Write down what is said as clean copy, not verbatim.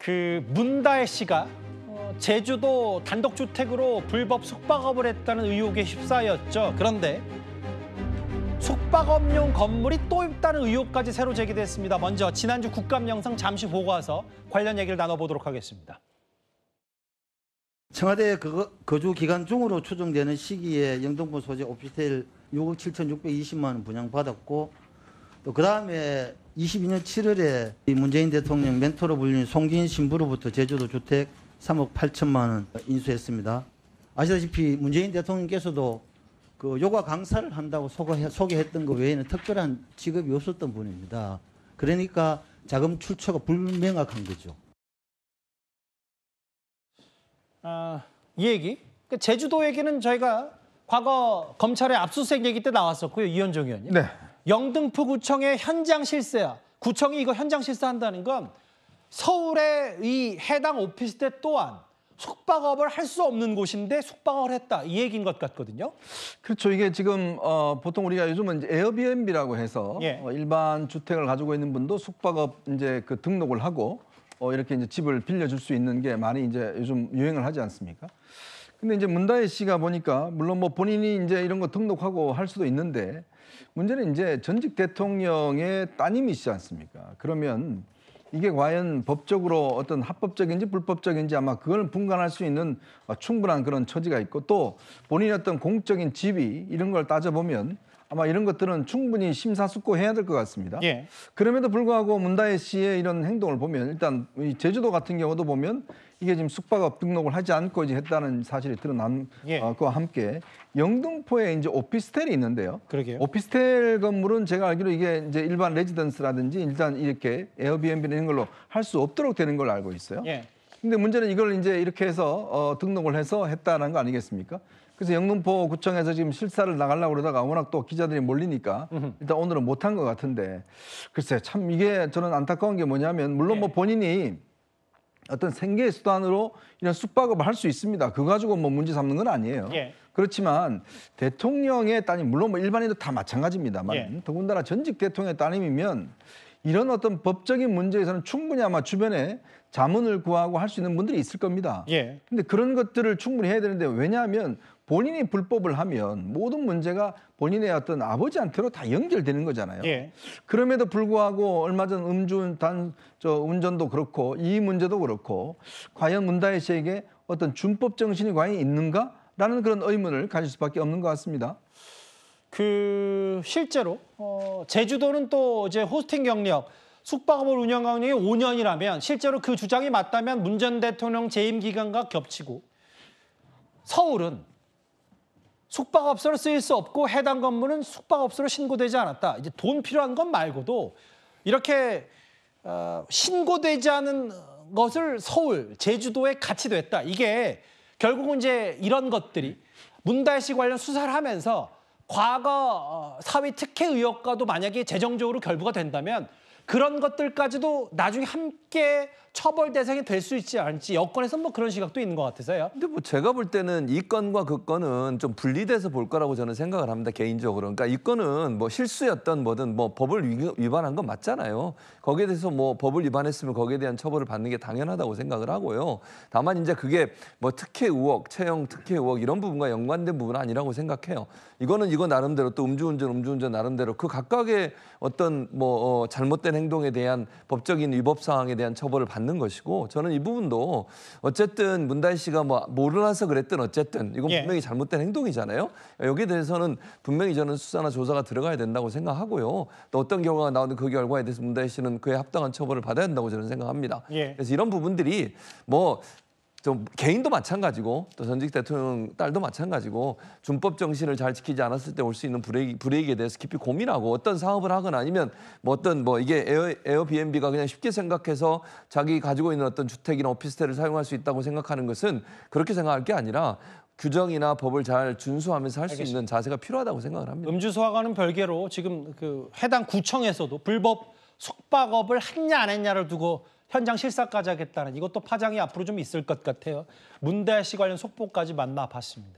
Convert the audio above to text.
그 문다혜 씨가 제주도 단독주택으로 불법 숙박업을 했다는 의혹에 휩싸였죠. 그런데 숙박업용 건물이 또 있다는 의혹까지 새로 제기됐습니다. 먼저 지난주 국감 영상 잠시 보고 와서 관련 얘기를 나눠보도록 하겠습니다. 청와대 거주 기간 중으로 추정되는 시기에 영등포 소재 오피스텔 6억 7,620만 원 분양받았고, 또 그다음에 22년 7월에 문재인 대통령 멘토로 불리는 송기인 신부로부터 제주도 주택 3억 8천만 원 인수했습니다. 아시다시피 문재인 대통령께서도 그 요가 강사를 한다고 소개했던 것 외에는 특별한 직업이 없었던 분입니다. 그러니까 자금 출처가 불명확한 거죠. 이 얘기, 제주도 얘기는 저희가 과거 검찰의 압수수색 얘기 때 나왔었고요. 이현종 의원님. 네. 영등포구청의 현장 실세야. 구청이 이거 현장 실세한다는 건 서울의 이 해당 오피스텔 또한 숙박업을 할 수 없는 곳인데 숙박업을 했다. 이 얘기인 것 같거든요. 그렇죠. 이게 지금 보통 우리가 요즘은 이제 에어비앤비라고 해서 일반 주택을 가지고 있는 분도 숙박업 이제 그 등록을 하고 이렇게 이제 집을 빌려줄 수 있는 게 많이 이제 요즘 유행을 하지 않습니까? 근데 이제 문다혜 씨가 보니까 물론 뭐 본인이 이제 이런 거 등록하고 할 수도 있는데 문제는 이제 전직 대통령의 따님이시지 않습니까? 그러면 이게 과연 법적으로 어떤 합법적인지 불법적인지 아마 그걸 분간할 수 있는 충분한 그런 처지가 있고, 또 본인의 어떤 공적인 지위 이런 걸 따져보면 아마 이런 것들은 충분히 심사숙고해야 될 것 같습니다. 예. 그럼에도 그럼에도 불구하고 문다혜 씨의 이런 행동을 보면 일단 이 제주도 같은 경우도 보면 이게 지금 숙박업 등록을 하지 않고 이제 했다는 사실이 드러난 것과 함께 영등포에 이제 오피스텔이 있는데요. 그러게요. 오피스텔 건물은 제가 알기로 이게 이제 일반 레지던스라든지 일단 이렇게 에어비앤비 이런 걸로 할 수 없도록 되는 걸로 알고 있어요. 예. 근데 문제는 이걸 이제 이렇게 해서 등록을 해서 했다는 거 아니겠습니까? 그래서 영등포 구청에서 지금 실사를 나가려고 그러다가 워낙 또 기자들이 몰리니까 일단 오늘은 못한 것 같은데, 글쎄 참 이게 저는 안타까운 게 뭐냐면 물론 뭐 본인이 어떤 생계의 수단으로 이런 숙박업을 할 수 있습니다. 그거 가지고 뭐 문제 삼는 건 아니에요. 그렇지만 대통령의 따님, 물론 뭐 일반인도 다 마찬가지입니다만 더군다나 전직 대통령의 따님이면 이런 어떤 법적인 문제에서는 충분히 아마 주변에 자문을 구하고 할 수 있는 분들이 있을 겁니다. 근데 그런 것들을 충분히 해야 되는데, 왜냐하면 본인이 불법을 하면 모든 문제가 본인의 어떤 아버지한테로 다 연결되는 거잖아요. 그럼에도 불구하고 얼마 전 운전도 그렇고 이 문제도 그렇고 과연 문다혜 씨에게 어떤 준법 정신이 과연 있는가라는 그런 의문을 가질 수밖에 없는 것 같습니다. 실제로 제주도는 또 이제 호스팅 경력, 숙박업을 운영한 경력이 5년이라면 실제로 그 주장이 맞다면 문 전 대통령 재임 기간과 겹치고, 서울은 숙박업소로 쓰일 수 없고 해당 건물은 숙박업소로 신고되지 않았다. 이제 돈 필요한 것 말고도 이렇게 신고되지 않은 것을 서울, 제주도에 같이 냈다. 이게 결국은 이제 이런 것들이 문다혜 씨 관련 수사를 하면서 과거 사위 특혜 의혹과도 만약에 재정적으로 결부가 된다면 그런 것들까지도 나중에 함께 처벌 대상이 될 수 있지 않을지 여권에서 뭐 그런 시각도 있는 것 같아서요. 근데 뭐 제가 볼 때는 이 건과 그 건은 좀 분리돼서 볼 거라고 저는 생각을 합니다, 개인적으로. 그러니까 이 건은 뭐 실수였던 뭐든 뭐 법을 위반한 건 맞잖아요. 거기에 대해서 뭐 법을 위반했으면 거기에 대한 처벌을 받는 게 당연하다고 생각을 하고요. 다만 이제 그게 뭐 특혜 의혹, 채용 특혜 의혹 이런 부분과 연관된 부분은 아니라고 생각해요. 이거 나름대로 또 음주운전 나름대로 그 각각의 어떤 뭐 잘못된 행동에 대한 법적인 위법 사항에 대한 처벌을 받는 것이고, 저는 이 부분도 어쨌든 문다혜 씨가 뭐 모르나서 그랬든 어쨌든 이건 분명히 잘못된 행동이잖아요. 여기에 대해서는 분명히 저는 수사나 조사가 들어가야 된다고 생각하고요. 또 어떤 결과가 나오든 그 결과에 대해서 문다혜 씨는 그에 합당한 처벌을 받아야 된다고 저는 생각합니다. 그래서 이런 부분들이 뭐 좀 개인도 마찬가지고 또 전직 대통령 딸도 마찬가지고 준법 정신을 잘 지키지 않았을 때 올 수 있는 불이익에 대해서 깊이 고민하고 어떤 사업을 하거나 아니면 뭐 어떤 뭐 이게 에어비앤비가 그냥 쉽게 생각해서 자기 가지고 있는 어떤 주택이나 오피스텔을 사용할 수 있다고 생각하는 것은 그렇게 생각할 게 아니라 규정이나 법을 잘 준수하면서 할 수 있는 자세가 필요하다고 생각을 합니다. 음주 수화과는 별개로 지금 그 해당 구청에서도 불법 숙박업을 했냐 안 했냐를 두고 현장 실사까지 하겠다는 이것도 파장이 앞으로 좀 있을 것 같아요. 문다혜 씨 관련 속보까지 만나봤습니다.